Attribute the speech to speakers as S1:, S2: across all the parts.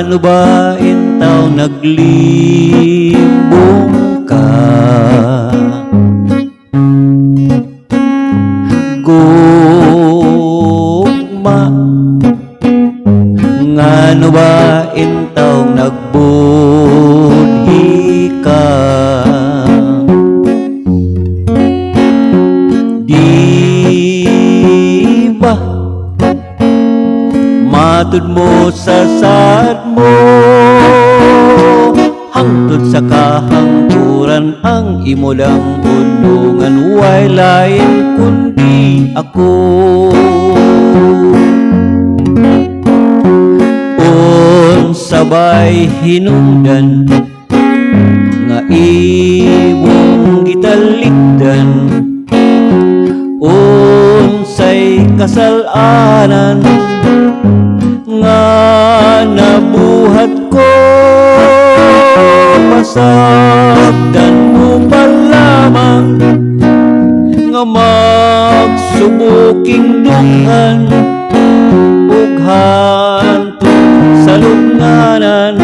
S1: Ngano ba intaw naglimbong ka? Gugma, ngano ba intaw nagbudhi ka? Di ba matud mo sa sad mo, hangtod sa kahangturan ang imo lang unungan, way lain kundi ako. Sabay hinungdan nga imong gitalikdan, unsay kasalanan nga nabuhat ko, pasabdan mo pa lamang nga magsubuking dunghan ug hantod sa lubnganan,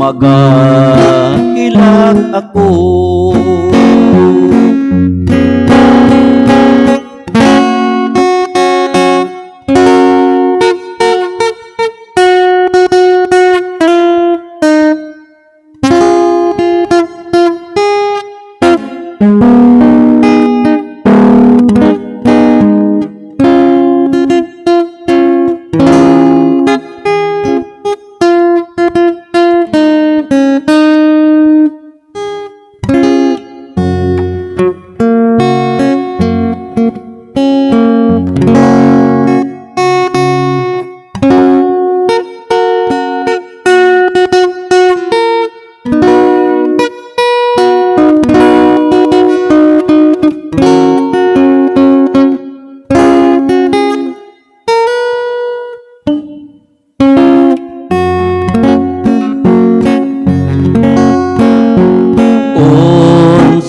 S1: magahilak ako.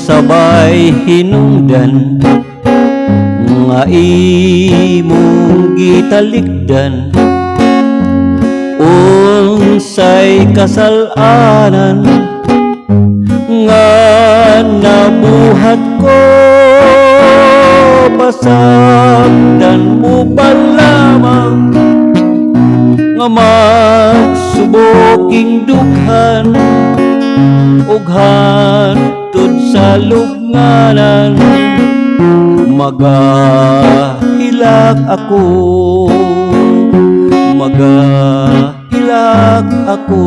S1: Sabay hinungdan nga imong gitalikdan, unsay kasalanan nga nabuhat ko, pasabdan mo pa lamang nga magsubuking dughan ug hantod sa lubnganan, magahilak ako, magahilak ako.